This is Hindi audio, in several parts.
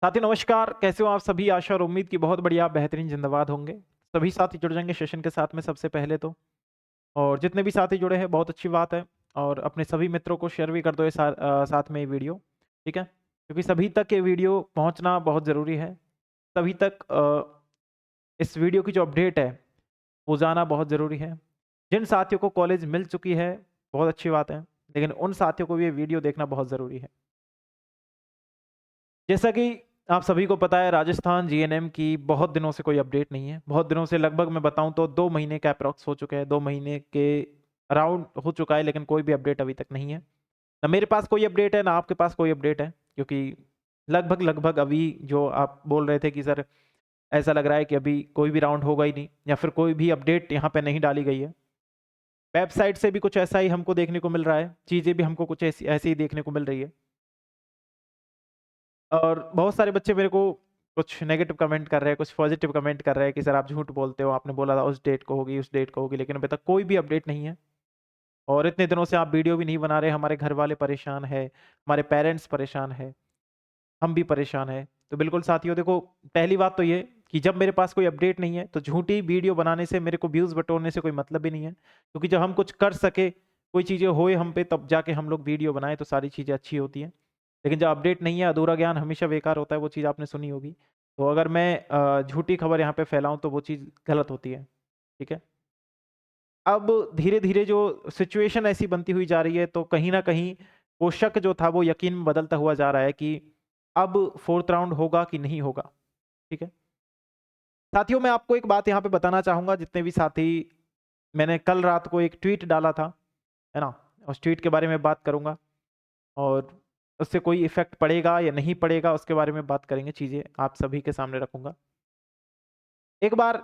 साथी नमस्कार, कैसे हो आप सभी? आशा और उम्मीद की बहुत बढ़िया बेहतरीन ज़िंदाबाद होंगे। सभी साथी जुड़ जाएँगे सेशन के साथ में सबसे पहले तो। और जितने भी साथी जुड़े हैं बहुत अच्छी बात है और अपने सभी मित्रों को शेयर भी कर दो साथ में ये वीडियो, ठीक है? क्योंकि सभी तक ये वीडियो पहुँचना बहुत ज़रूरी है। सभी तक इस वीडियो की जो अपडेट है, वो जाना बहुत ज़रूरी है। जिन साथियों को कॉलेज मिल चुकी है, बहुत अच्छी बात है, लेकिन उन साथियों को भी ये वीडियो देखना बहुत ज़रूरी है। जैसा कि आप सभी को पता है राजस्थान जीएनएम की बहुत दिनों से कोई अपडेट नहीं है। बहुत दिनों से लगभग मैं बताऊँ तो 2 महीने के एप्रॉक्स हो चुके हैं, 2 महीने के अराउंड हो चुका है लेकिन कोई भी अपडेट अभी तक नहीं है। ना मेरे पास कोई अपडेट है, ना आपके पास कोई अपडेट है क्योंकि लगभग-लगभग अभी जो आप बोल रहे थे कि सर ऐसा लग रहा है कि अभी कोई भी राउंड होगा ही नहीं या फिर कोई भी अपडेट यहाँ पे नहीं डाली गई है। वेबसाइट से भी कुछ ऐसा ही हमको देखने को मिल रहा है, चीज़ें भी हमको कुछ ऐसी ऐसी ही देखने को मिल रही है। और बहुत सारे बच्चे मेरे को कुछ नेगेटिव कमेंट कर रहे हैं, कुछ पॉजिटिव कमेंट कर रहे हैं कि सर आप झूठ बोलते हो, आपने बोला था उस डेट को होगी, उस डेट को होगी, लेकिन अभी तक कोई भी अपडेट नहीं है। और इतने दिनों से आप वीडियो भी नहीं बना रहे, हमारे घर वाले परेशान हैं, हमारे पेरेंट्स परेशान हैं, हम भी परेशान हैं। तो बिल्कुल साथियों देखो, पहली बात तो ये कि जब मेरे पास कोई अपडेट नहीं है, तो झूठी वीडियो बनाने से मेरे को व्यूज़ बटोरने से कोई मतलब ही नहीं है। क्योंकि जब हम कुछ कर सके, कोई चीज़ें होए हम पे तब जाके हम लोग वीडियो बनाएँ तो सारी चीज़ें अच्छी होती हैं। लेकिन जब अपडेट नहीं है, अधूरा ज्ञान हमेशा बेकार होता है, वो चीज़ आपने सुनी होगी। तो अगर मैं झूठी खबर यहाँ पे फैलाऊँ तो वो चीज़ गलत होती है, ठीक है? अब धीरे-धीरे जो सिचुएशन ऐसी बनती हुई जा रही है, तो कहीं न कहीं वो शक जो था वो यकीन में बदलता हुआ जा रहा है कि अब 4th राउंड होगा कि नहीं होगा, ठीक है? साथियों मैं आपको एक बात यहाँ पे बताना चाहूँगा जितने भी साथी मैंने कल रात को एक ट्वीट डाला था, है ना? उस ट्वीट के बारे में बात करूँगा और उससे कोई इफ़ेक्ट पड़ेगा या नहीं पड़ेगा उसके बारे में बात करेंगे, चीज़ें आप सभी के सामने रखूँगा। एक बार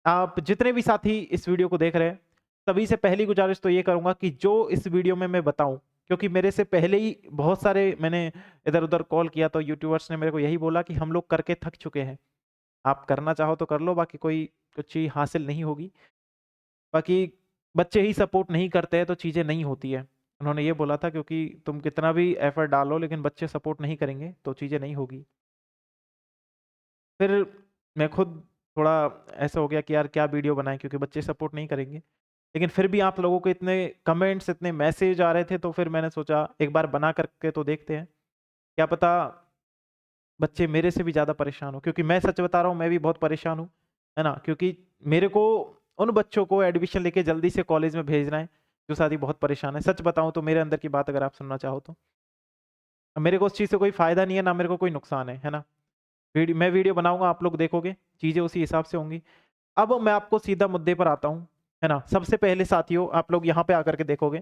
आप जितने भी साथी इस वीडियो को देख रहे हैं, सभी से पहली गुज़ारिश तो ये करूँगा कि जो इस वीडियो में मैं बताऊँ, क्योंकि मेरे से पहले ही बहुत सारे मैंने इधर-उधर कॉल किया तो यूट्यूबर्स ने मेरे को यही बोला कि हम लोग करके थक चुके हैं। आप करना चाहो तो कर लो, बाकी कोई कुछ चीज़ हासिल नहीं होगी। बाकी बच्चे ही सपोर्ट नहीं करते हैं तो चीज़ें नहीं होती है। उन्होंने ये बोला था क्योंकि तुम कितना भी एफर्ट डालो लेकिन बच्चे सपोर्ट नहीं करेंगे तो चीज़ें नहीं होगी। फिर मैं खुद थोड़ा ऐसा हो गया कि यार क्या वीडियो बनाएँ क्योंकि बच्चे सपोर्ट नहीं करेंगे। लेकिन फिर भी आप लोगों के इतने कमेंट्स, इतने मैसेज आ रहे थे तो फिर मैंने सोचा एक बार बना करके तो देखते हैं। क्या पता बच्चे मेरे से भी ज़्यादा परेशान हो क्योंकि मैं सच बता रहा हूँ मैं भी बहुत परेशान हूँ, है ना? क्योंकि मेरे को उन बच्चों को एडमिशन लेके जल्दी से कॉलेज में भेजना है, जो साथी बहुत परेशान है। सच बताऊँ तो मेरे अंदर की बात अगर आप सुनना चाहो तो। मेरे को उस चीज़ से कोई फ़ायदा नहीं है, ना मेरे को कोई नुकसान है ना? मैं वीडियो बनाऊँगा, आप लोग देखोगे, चीज़ें उसी हिसाब से होंगी। अब मैं आपको सीधा मुद्दे पर आता हूँ, है ना? सबसे पहले साथियों आप लोग यहाँ पे आकर के देखोगे,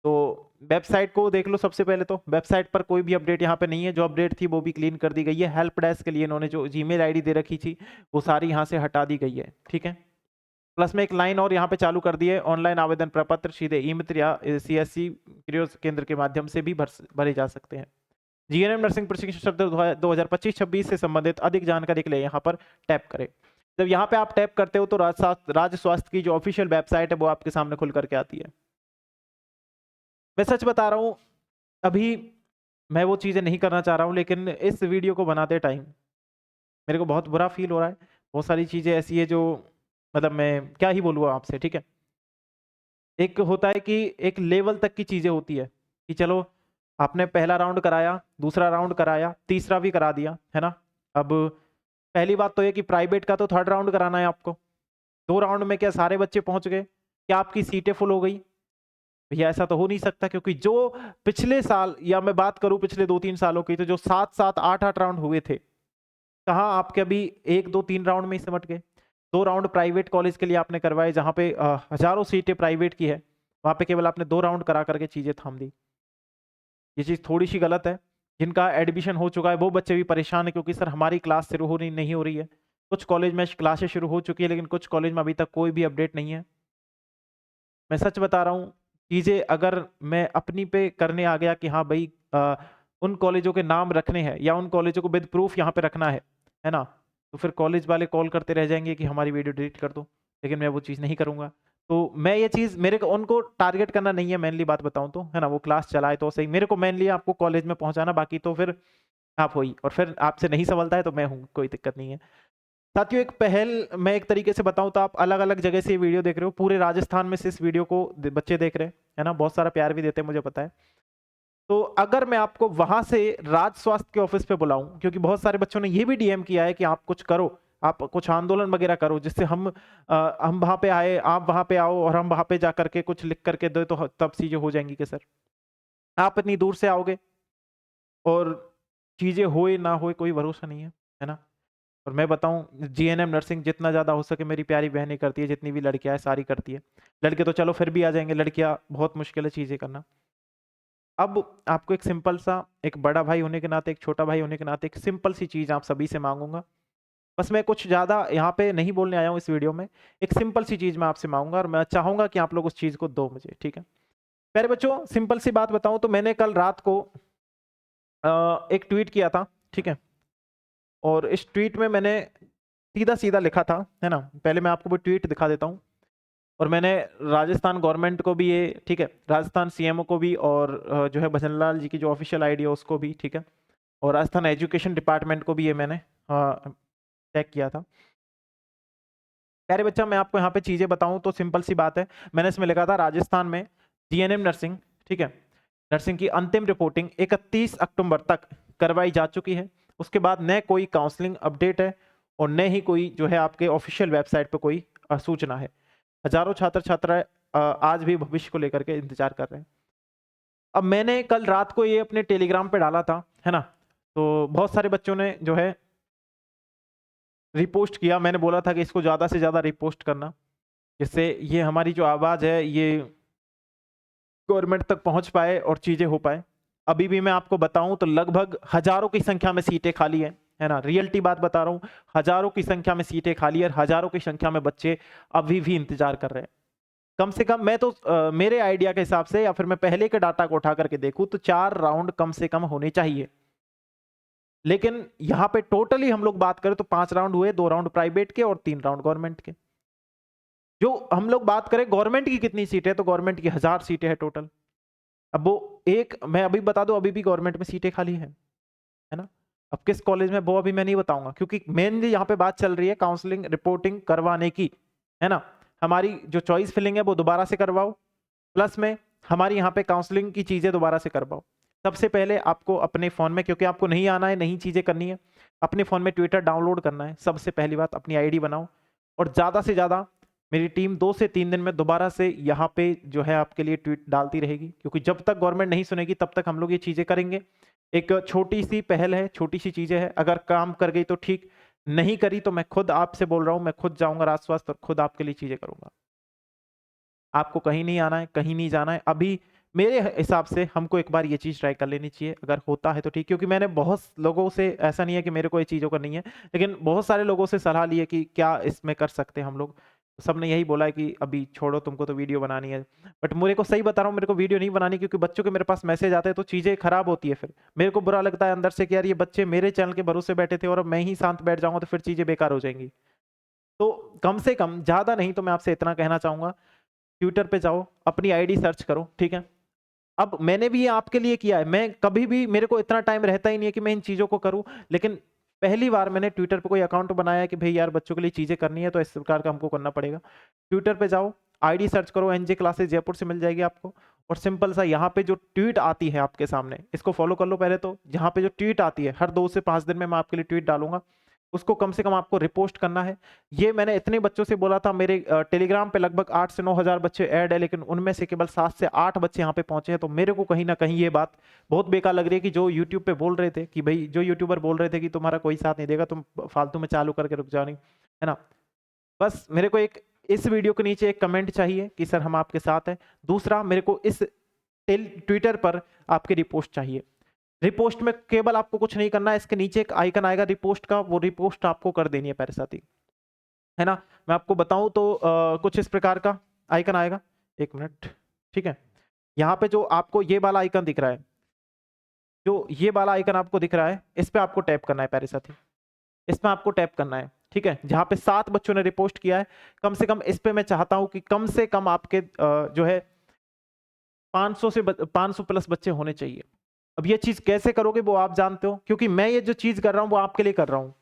तो वेबसाइट को देख लो सबसे पहले तो। वेबसाइट पर कोई भी अपडेट यहाँ पे नहीं है, जो अपडेट थी वो भी क्लीन कर दी गई है। हेल्प डेस्क के लिए इन्होंने जो जीमेल आईडी दे रखी थी, वो सारी यहाँ से हटा दी गई है, ठीक है? प्लस में एक लाइन और यहाँ पे चालू कर दी है, ऑनलाइन आवेदन प्रपत्र सीधे ई-मित्र या सीएससी कियोस्क केंद्र के माध्यम से भी भरे जा सकते हैं। जीएनएम नर्सिंग प्रशिक्षण सत्र 2025-26 से संबंधित अधिक जानकारी के लिए यहाँ पर टैप करें। जब यहाँ पे आप टैप करते हो तो राज्य स्वास्थ्य की जो ऑफिशियल वेबसाइट है वो आपके सामने खुल करके आती है। मैं सच बता रहा हूँ, अभी मैं वो चीज़ें नहीं करना चाह रहा हूँ लेकिन इस वीडियो को बनाते टाइम मेरे को बहुत बुरा फ़ील हो रहा है। बहुत सारी चीज़ें ऐसी है जो मतलब मैं क्या ही बोलूँ आपसे, ठीक है? एक होता है कि एक लेवल तक की चीज़ें होती है, कि चलो आपने पहला राउंड कराया, दूसरा राउंड कराया, तीसरा भी करा दिया, है ना? अब पहली बात तो ये कि प्राइवेट का तो 3rd राउंड कराना है आपको। 2 राउंड में क्या सारे बच्चे पहुँच गए? क्या आपकी सीटें फुल हो गई? भैया ऐसा तो हो नहीं सकता क्योंकि जो पिछले साल या मैं बात करूँ पिछले 2-3 सालों की तो जो 7-7, 8-8 राउंड हुए थे, कहाँ आपके अभी 1, 2, 3 राउंड में ही सिमट गए। 2 राउंड प्राइवेट कॉलेज के लिए आपने करवाए जहाँ पे हज़ारों सीटें प्राइवेट की है, वहाँ पे केवल आपने 2 राउंड करा कर के चीज़ें थाम दी। ये चीज़ थोड़ी-सी गलत है। जिनका एडमिशन हो चुका है वो बच्चे भी परेशान हैं क्योंकि सर हमारी क्लास शुरू हो रही नहीं हो रही है। कुछ कॉलेज में क्लासेस शुरू हो चुकी है लेकिन कुछ कॉलेज में अभी तक कोई भी अपडेट नहीं है। मैं सच बता रहा हूँ, चीज़ें अगर मैं अपनी पे करने आ गया कि हाँ भई उन कॉलेजों के नाम रखने हैं या उन कॉलेजों को विद प्रूफ यहाँ पे रखना है ना? तो फिर कॉलेज वाले कॉल करते रह जाएँगे कि हमारी वीडियो डिलीट कर दो, लेकिन मैं वो चीज़ नहीं करूँगा। तो मैं ये चीज़ मेरे को उनको टारगेट करना नहीं है मेनली बात बताऊँ तो, है ना? वो क्लास चलाए तो सही, मेरे को मेनली आपको कॉलेज में पहुँचाना बाकी तो फिर आप हो ही, और फिर आपसे नहीं संभलता है तो मैं हूँ, कोई दिक्कत नहीं है। साथियों एक पहल मैं एक तरीके से बताऊँ तो आप अलग-अलग जगह से ये वीडियो देख रहे हो, पूरे राजस्थान में से इस वीडियो को बच्चे देख रहे हैं, है ना? बहुत सारा प्यार भी देते हैं मुझे पता है। तो अगर मैं आपको वहाँ से राज्य स्वास्थ्य के ऑफिस पे बुलाऊँ, क्योंकि बहुत सारे बच्चों ने ये भी डीएम किया है कि आप कुछ करो, आप कुछ आंदोलन वगैरह करो जिससे हम वहाँ पे आए, आप वहाँ पे आओ और हम वहाँ पे जा करके कुछ लिख करके दे तो तब चीज़ें हो जाएँगी कि सर, आप इतनी दूर से आओगे और चीज़ें होए ना होए कोई भरोसा नहीं है ना? और मैं बताऊँ जीएनएम नर्सिंग जितना ज़्यादा हो सके मेरी प्यारी बहनें करती है, जितनी भी लड़कियाँ हैं सारी करती है। लड़के तो चलो फिर भी आ जाएँगे, लड़कियाँ बहुत मुश्किल है चीज़ें करना। अब आपको एक सिंपल सा, एक बड़ा भाई होने के नाते, एक छोटा भाई होने के नाते एक सिंपल सी चीज़ आप सभी से माँगूँगा। बस मैं कुछ ज़्यादा यहाँ पे नहीं बोलने आया हूँ इस वीडियो में। एक सिंपल सी चीज़ मैं आपसे माँगूँगा और मैं चाहूँगा कि आप लोग उस चीज़ को दो मुझे, ठीक है? प्यारे बच्चों सिंपल सी बात बताऊँ तो मैंने कल रात को एक ट्वीट किया था, ठीक है? और इस ट्वीट में मैंने सीधा-सीधा लिखा था, है ना? पहले मैं आपको वो ट्वीट दिखा देता हूँ। और मैंने राजस्थान गवर्नमेंट को भी ये, ठीक है, राजस्थान सीएमओ को भी और जो है भजन लाल जी की जो ऑफिशियल आईडी है उसको भी, ठीक है, और राजस्थान एजुकेशन डिपार्टमेंट को भी ये मैंने चेक किया था। प्यारे बच्चा मैं आपको यहाँ पे चीज़ें बताऊँ तो सिंपल सी बात है, मैंने इसमें लिखा था राजस्थान में जीएनएम नर्सिंग, ठीक है, नर्सिंग की अंतिम रिपोर्टिंग 31 अक्टूबर तक करवाई जा चुकी है। उसके बाद न कोई काउंसलिंग अपडेट है और न ही कोई जो है आपके ऑफिशियल वेबसाइट पे कोई सूचना है। हजारों छात्र छात्राएं आज भी भविष्य को लेकर के इंतजार कर रहे हैं। अब मैंने कल रात को ये अपने टेलीग्राम पे डाला था, है ना? तो बहुत सारे बच्चों ने जो है रिपोस्ट किया। मैंने बोला था कि इसको ज़्यादा से ज़्यादा रिपोस्ट करना, जिससे ये हमारी जो आवाज़ है ये गवर्नमेंट तक पहुँच पाए और चीज़ें हो पाएँ। अभी भी मैं आपको बताऊँ तो लगभग हज़ारों की संख्या में सीटें खाली हैं, है ना? रियलिटी बात बता रहा हूँ, हज़ारों की संख्या में सीटें खाली है और हज़ारों की संख्या में बच्चे अभी भी इंतज़ार कर रहे हैं। कम से कम मैं तो मेरे आइडिया के हिसाब से या फिर मैं पहले के डाटा को उठा करके देखूँ तो 4 राउंड कम से कम होने चाहिए। लेकिन यहाँ पे टोटली हम लोग बात करें तो 5 राउंड हुए, 2 राउंड प्राइवेट के और 3 राउंड गवर्नमेंट के। जो हम लोग बात करें गवर्नमेंट की कितनी सीटें हैं तो गवर्नमेंट की 1000 सीटें हैं टोटल। अब वो एक मैं अभी बता दूं अभी भी गवर्नमेंट में सीटें खाली हैं, है ना? अब किस कॉलेज में वो अभी मैं नहीं बताऊंगा क्योंकि मेनली यहाँ पे बात चल रही है काउंसलिंग रिपोर्टिंग करवाने की, है ना? हमारी जो चॉइस फिलिंग है वो दोबारा से करवाओ, प्लस में हमारी यहाँ पे काउंसलिंग की चीज़ें दोबारा से करवाओ। सबसे पहले आपको अपने फ़ोन में, क्योंकि आपको नहीं आना है, नई चीज़ें करनी है, अपने फ़ोन में ट्विटर डाउनलोड करना है। सबसे पहली बात अपनी आईडी बनाओ और ज़्यादा से ज़्यादा मेरी टीम 2 से 3 दिन में दोबारा से यहाँ पे जो है आपके लिए ट्वीट डालती रहेगी, क्योंकि जब तक गवर्नमेंट नहीं सुनेगी तब तक हम लोग ये चीज़ें करेंगे। एक छोटी-सी पहल है, छोटी-सी चीज़ें हैं, अगर काम कर गई तो ठीक, नहीं करी तो मैं खुद आपसे बोल रहा हूँ, मैं खुद जाऊँगा राज्य स्वास्थ्य और खुद आपके लिए चीज़ें करूँगा। आपको कहीं नहीं आना है, कहीं नहीं जाना है। अभी मेरे हिसाब से हमको एक बार ये चीज़ ट्राई कर लेनी चाहिए, अगर होता है तो ठीक। क्योंकि मैंने बहुत लोगों से, ऐसा नहीं है कि मेरे को ये चीज़ों करनी है, लेकिन बहुत सारे लोगों से सलाह ली है कि क्या इसमें कर सकते हैं हम लोग। सबने यही बोला है कि अभी छोड़ो, तुमको तो वीडियो बनानी है। बट मेरे को सही बता रहा हूँ, मेरे को वीडियो नहीं बनानी, क्योंकि बच्चों के मेरे पास मैसेज आते हैं तो चीज़ें खराब होती है फिर। मेरे को बुरा लगता है अंदर से कि यार ये बच्चे मेरे चैनल के भरोसे बैठे थे और अब मैं ही शांत बैठ जाऊँगा तो फिर चीज़ें बेकार हो जाएँगी। तो कम से कम, ज़्यादा नहीं तो मैं आपसे इतना कहना चाहूँगा, ट्विटर पे जाओ, अपनी आईडी सर्च करो, ठीक है? अब मैंने भी ये आपके लिए किया है, मैं कभी भी, मेरे को इतना टाइम रहता ही नहीं है कि मैं इन चीज़ों को करूँ, लेकिन पहली बार मैंने ट्विटर पे कोई अकाउंट बनाया है कि भई यार बच्चों के लिए चीज़ें करनी है तो इस प्रकार का हमको करना पड़ेगा। ट्विटर पे जाओ, आईडी सर्च करो, एनजे क्लासेस जयपुर से मिल जाएगी आपको और सिंपल सा यहाँ पे जो ट्वीट आती है आपके सामने, इसको फॉलो कर लो पहले तो। यहाँ पे जो ट्वीट आती है, हर 2 से 5 दिन में मैं आपके लिए ट्वीट डालूँगा, उसको कम से कम आपको रिपोस्ट करना है। ये मैंने इतने बच्चों से बोला था, मेरे टेलीग्राम पे लगभग 8 से 9 हज़ार बच्चे ऐड है, लेकिन उनमें से केवल 7 से 8 बच्चे यहाँ पे पहुँचे हैं। तो मेरे को कहीं न कहीं ये बात बहुत बेकार लग रही है कि जो यूट्यूब पे बोल रहे थे कि भई, जो यूट्यूबर बोल रहे थे कि तुम्हारा कोई साथ नहीं देगा, तुम फालतू में चालू करके रुक जाओ नहीं, है ना? बस मेरे को एक इस वीडियो के नीचे एक कमेंट चाहिए कि सर हम आपके साथ हैं। दूसरा, मेरे को इस ट्विटर पर आपकी रिपोस्ट चाहिए। रिपोस्ट में केवल आपको कुछ नहीं करना है, इसके नीचे एक आइकन आएगा रिपोस्ट का, वो रिपोस्ट आपको कर देनी है प्यारे साथी, है ना? मैं आपको बताऊं तो कुछ इस प्रकार का आइकन आएगा। 1 मिनट, ठीक है? यहाँ पे जो आपको ये वाला आइकन दिख रहा है, जो ये वाला आइकन आपको दिख रहा है, इस पे आपको टैप करना है प्यारे साथी, इसमें आपको टैप करना है, ठीक है? जहाँ पे 7 बच्चों ने रिपोस्ट किया है, कम से कम इस पे मैं चाहता हूँ कि कम से कम आपके जो है 500 प्लस बच्चे होने चाहिए। अब ये चीज़ कैसे करोगे वो आप जानते हो, क्योंकि मैं ये जो चीज़ कर रहा हूँ वो आपके लिए कर रहा हूँ।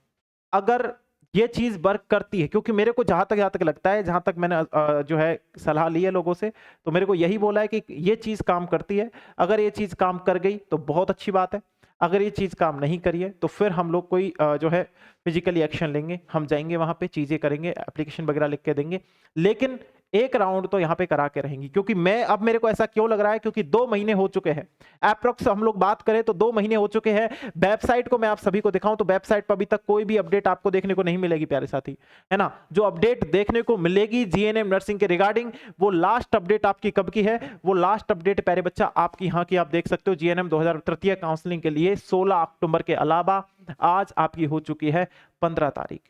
अगर ये चीज़ वर्क करती है, क्योंकि मेरे को जहाँ तक लगता है, जहाँ तक मैंने जो है सलाह ली है लोगों से, तो मेरे को यही बोला है कि ये चीज़ काम करती है। अगर ये चीज़ काम कर गई तो बहुत अच्छी बात है। अगर ये चीज़ काम नहीं करी है तो फिर हम लोग कोई जो है फिजिकली एक्शन लेंगे, हम जाएँगे वहाँ पे, चीज़ें करेंगे, एप्लीकेशन वगैरह लिख के देंगे। लेकिन एक राउंड तो यहाँ पे करा के रहेंगी, क्योंकि अब मेरे को ऐसा क्यों लग रहा है, क्योंकि 2 महीने हो चुके हैं। एप्रोक्स हम लोग बात करें तो 2 महीने हो चुके हैं। वेबसाइट को मैं आप सभी को दिखाऊं तो वेबसाइट पर अभी तक कोई भी अपडेट आपको देखने को नहीं मिलेगी प्यारे साथी, है ना। जो अपडेट देखने को मिलेगी जीएनएम नर्सिंग के रिगार्डिंग, वो लास्ट अपडेट आपकी कब की है, वो लास्ट अपडेट प्यारे बच्चा आपकी यहाँ की आप देख सकते हो, जीएनएम 2000 तृतीय काउंसलिंग के लिए 16 अक्टूबर के अलावा आज आपकी हो चुकी है 15 तारीख,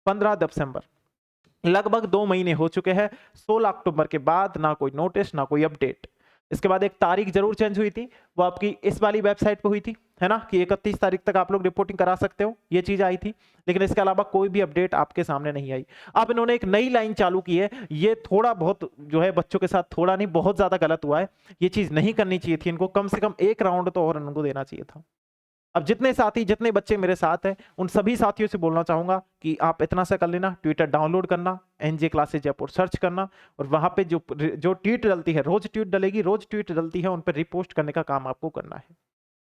15 दिसंबर। लगभग 2 महीने हो चुके हैं। 16 अक्टूबर के बाद ना कोई नोटिस, ना कोई अपडेट। इसके बाद एक तारीख जरूर चेंज हुई थी, वो आपकी इस वाली वेबसाइट पे हुई थी, है ना, कि 31 तारीख तक आप लोग रिपोर्टिंग करा सकते हो, ये चीज आई थी। लेकिन इसके अलावा कोई भी अपडेट आपके सामने नहीं आई। अब इन्होंने एक नई लाइन चालू की है, ये थोड़ा बहुत जो है बच्चों के साथ, थोड़ा नहीं बहुत ज्यादा गलत हुआ है। ये चीज नहीं करनी चाहिए थी इनको, कम से कम एक राउंड तो और इनको देना चाहिए था। अब जितने साथी, जितने बच्चे मेरे साथ हैं, उन सभी साथियों से बोलना चाहूंगा कि आप इतना सा कर लेना, ट्विटर डाउनलोड करना, एनजे क्लासेज जयपुर सर्च करना, और वहां पे जो ट्वीट डलती है, रोज ट्वीट डलेगी, रोज ट्वीट डलती है, उन पर रिपोस्ट करने का काम आपको करना है।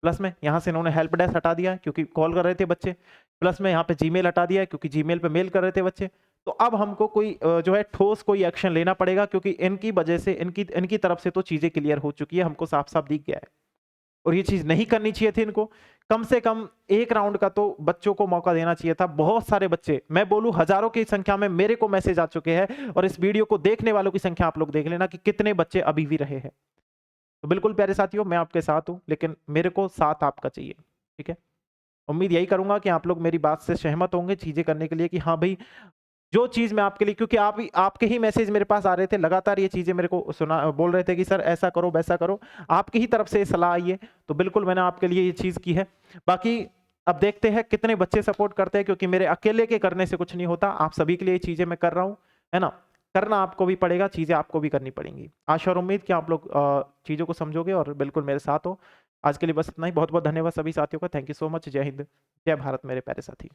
प्लस में यहाँ से इन्होंने हेल्प डेस्क हटा दिया क्योंकि कॉल कर रहे थे बच्चे। प्लस में यहाँ पे जीमेल हटा दिया क्योंकि जीमेल पे मेल कर रहे थे बच्चे। तो अब हमको कोई जो है ठोस कोई एक्शन लेना पड़ेगा, क्योंकि इनकी वजह से, इनकी तरफ से तो चीजें क्लियर हो चुकी है, हमको साफ साफ दिख गया है। और ये चीज नहीं करनी चाहिए थी इनको। कम से कम एक राउंड का तो बच्चों को मौका देना चाहिए था। बहुत सारे बच्चे, मैं बोलूं हजारों की संख्या में मेरे को मैसेज आ चुके हैं, और इस वीडियो को देखने वालों की संख्या आप लोग देख लेना कि कितने बच्चे अभी भी रहे हैं। तो बिल्कुल प्यारे साथियों, मैं आपके साथ हूं, लेकिन मेरे को साथ आपका चाहिए, ठीक है। उम्मीद यही करूंगा कि आप लोग मेरी बात से सहमत होंगे चीजें करने के लिए, कि हाँ भाई, जो चीज मैं आपके लिए, क्योंकि आपके ही मैसेज मेरे पास आ रहे थे लगातार, ये चीजें मेरे को बोल रहे थे कि सर ऐसा करो वैसा करो, आपकी ही तरफ से सलाह आई है, तो बिल्कुल मैंने आपके लिए ये चीज की है। बाकी अब देखते हैं कितने बच्चे सपोर्ट करते हैं, क्योंकि मेरे अकेले के करने से कुछ नहीं होता, आप सभी के लिए ये चीजें मैं कर रहा हूँ, है ना। करना आपको भी पड़ेगा, चीजें आपको भी करनी पड़ेंगी। आशा और उम्मीद कि आप लोग चीजों को समझोगे और बिल्कुल मेरे साथ हो। आज के लिए बस इतना ही। बहुत बहुत धन्यवाद सभी साथियों का। Thank you so much. जय हिंद, जय भारत मेरे प्यारे साथी।